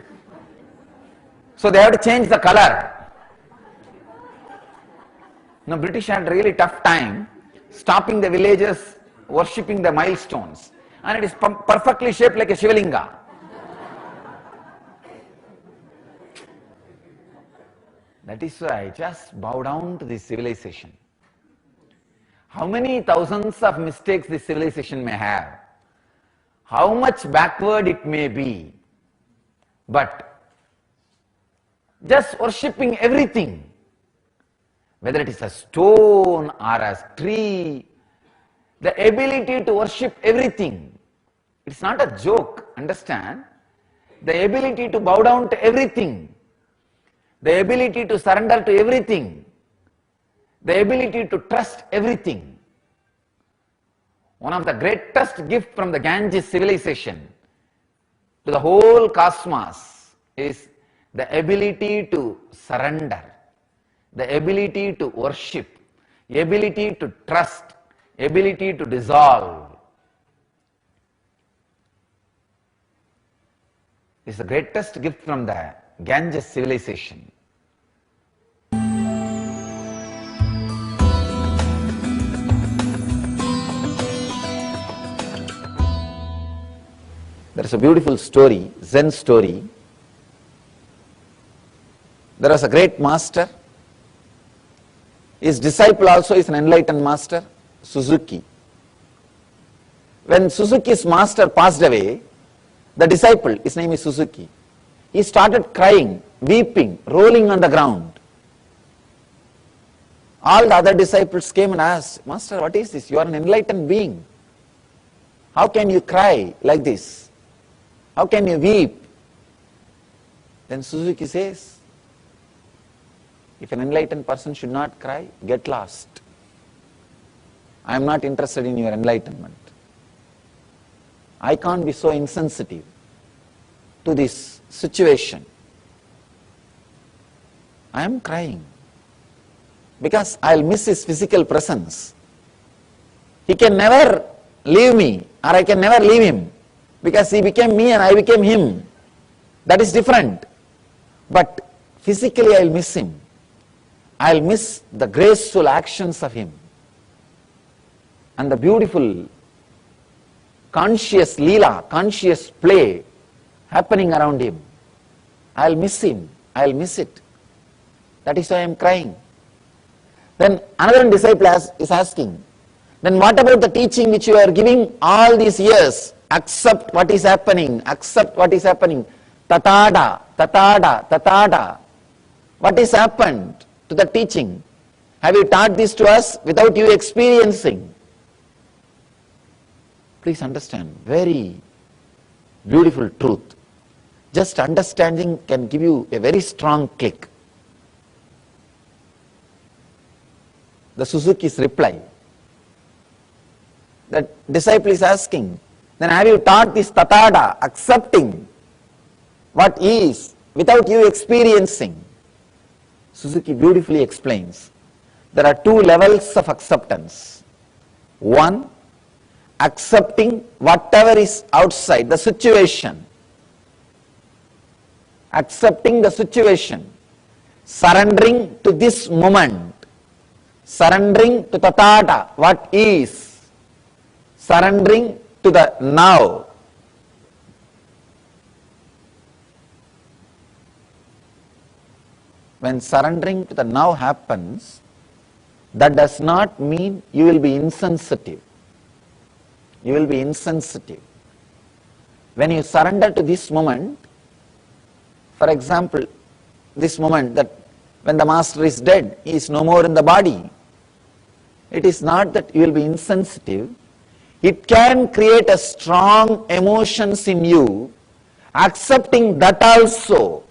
So they have to change the color. Now British had really tough time stopping the villagers worshipping the milestones, and it is perfectly shaped like a Shivalinga. That is why I just bow down to this civilization. How many thousands of mistakes this civilization may have, how much backward it may be, but just worshipping everything, whether it is a stone or a tree, the ability to worship everything. It's not a joke, understand? The ability to bow down to everything, the ability to surrender to everything, the ability to trust everything. One of the greatest gifts from the Ganges civilization to the whole cosmos is the ability to surrender, the ability to worship, the ability to trust, ability to dissolve. This is the greatest gift from the Ganges civilization. There is a beautiful story, Zen story. There was a great master. His disciple also is an enlightened master, Suzuki. When Suzuki's master passed away, the disciple, his name is Suzuki, he started crying, weeping, rolling on the ground. All the other disciples came and asked, Master, what is this? You are an enlightened being. How can you cry like this? How can you weep? Then Suzuki says, if an enlightened person should not cry, get lost. I am not interested in your enlightenment. I can't be so insensitive to this situation. I am crying because I'll miss his physical presence. He can never leave me, or I can never leave him, because he became me and I became him. That is different. But physically I'll miss him. I'll miss the graceful actions of him and the beautiful conscious leela, conscious play happening around him. I'll miss him. I'll miss it. That is why I'm crying. Then another disciple is asking, then what about the teaching which you are giving all these years? Accept what is happening. Accept what is happening. Tatada, tatada, tatada. What has happened to the teaching? Have you taught this to us without you experiencing? Please understand, very beautiful truth. Just understanding can give you a very strong click. The Suzuki's reply. The disciple is asking, then have you taught this tatada, accepting what is without you experiencing? Suzuki beautifully explains, there are two levels of acceptance. One, accepting whatever is outside, the situation. Accepting the situation. Surrendering to this moment. Surrendering to tathata, what is. Surrendering to the now. When surrendering to the now happens, that does not mean you will be insensitive. You will be insensitive. When you surrender to this moment, for example, this moment that when the master is dead, he is no more in the body. It is not that you will be insensitive. It can create a strong emotions in you, accepting that also.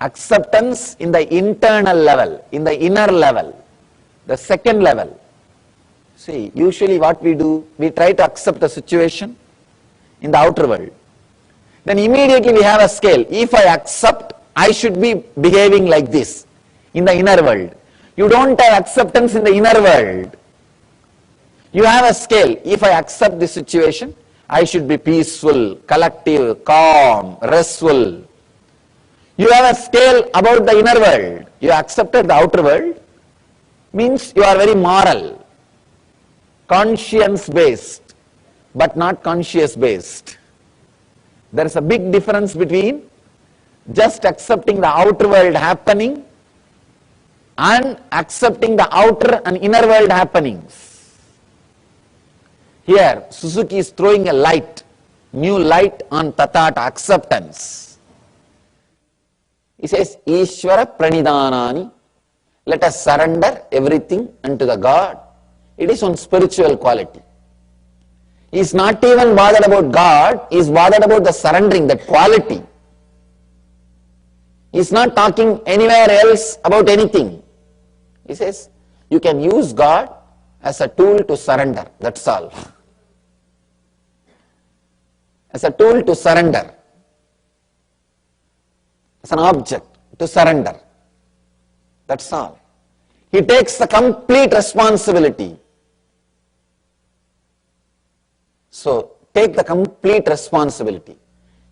Acceptance in the internal level, in the inner level, the second level. See, usually what we do, we try to accept the situation in the outer world. Then immediately we have a scale. If I accept, I should be behaving like this in the inner world. You don't have acceptance in the inner world. You have a scale. If I accept this situation, I should be peaceful, collective, calm, restful. You have a scale about the inner world. You accepted the outer world, means you are very moral, conscience based, but not conscious based. There is a big difference between just accepting the outer world happening and accepting the outer and inner world happenings. Here, Suzuki is throwing a light, new light on tathata, acceptance. He says, Ishvara Pranidhanani. Let us surrender everything unto the God. It is one spiritual quality. He is not even bothered about God, he is bothered about the surrendering, that quality. He is not talking anywhere else about anything. He says, you can use God as a tool to surrender, that's all. As a tool to surrender. As an object to surrender. That's all. He takes the complete responsibility. So, take the complete responsibility.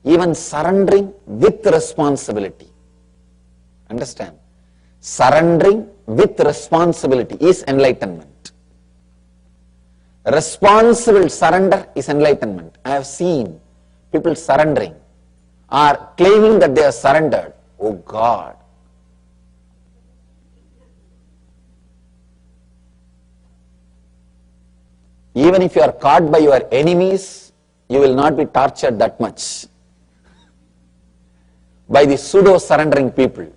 Even surrendering with responsibility. Understand? Surrendering with responsibility is enlightenment. Responsible surrender is enlightenment. I have seen people surrendering or claiming that they are surrendered. Oh God! Even if you are caught by your enemies, you will not be tortured that much by the pseudo-surrendering people.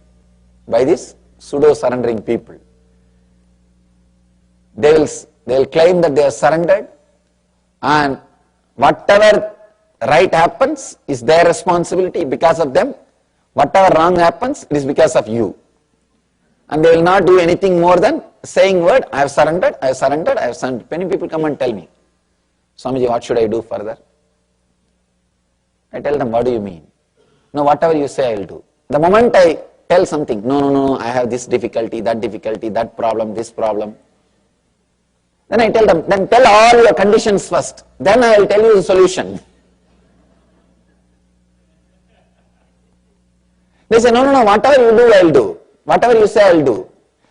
By this pseudo-surrendering people. They will claim that they are surrendered, and whatever right happens is their responsibility because of them. Whatever wrong happens, it is because of you. And they will not do anything more than saying word, I have surrendered, I have surrendered, I have surrendered. Many people come and tell me, Swamiji, what should I do further? I tell them, what do you mean? No, whatever you say, I will do. The moment I tell something, no, I have this difficulty, that problem, this problem. Then I tell them, then tell all your conditions first. Then I will tell you the solution. They say, no, whatever you do, I will do. Whatever you say, I will do.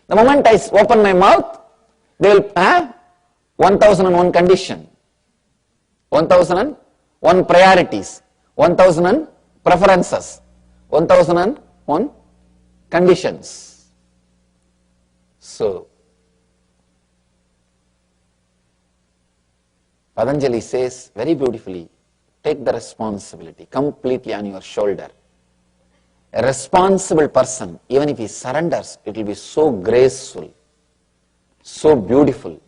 The moment I open my mouth, they will have 1001 condition, 1001 priorities, 1001 preferences, 1001 conditions. So, Patanjali says very beautifully, take the responsibility completely on your shoulder. A responsible person, even if he surrenders, it will be so graceful, so beautiful.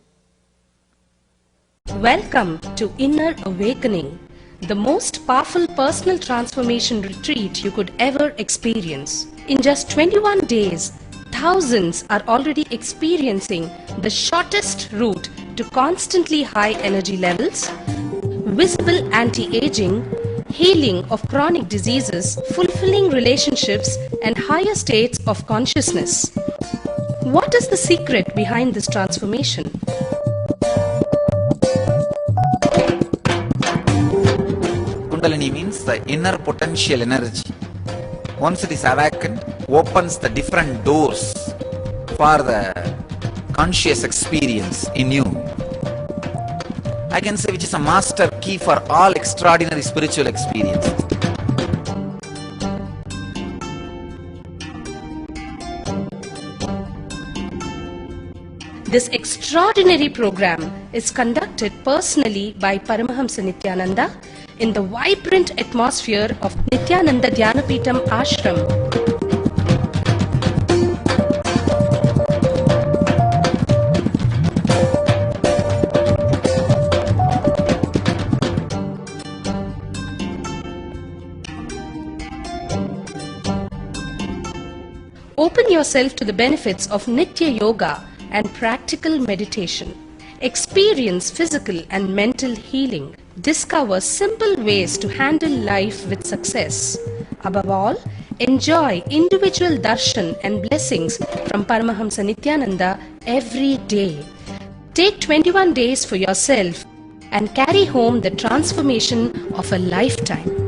Welcome to Inner Awakening, the most powerful personal transformation retreat you could ever experience. In just 21 days, thousands are already experiencing the shortest route to constantly high energy levels, visible anti-aging, healing of chronic diseases, fulfilling relationships, and higher states of consciousness. What is the secret behind this transformation? Kundalini means the inner potential energy. Once it is awakened, opens the different doors for the conscious experience in you. I can say which is a master key for all extraordinary spiritual experiences. This extraordinary program is conducted personally by Paramahamsa Nithyananda in the vibrant atmosphere of Nithyananda Dhyanapitham Ashram. Open yourself to the benefits of Nitya Yoga and practical meditation. Experience physical and mental healing. Discover simple ways to handle life with success. Above all, enjoy individual darshan and blessings from Paramahamsa Nithyananda every day. Take 21 days for yourself and carry home the transformation of a lifetime.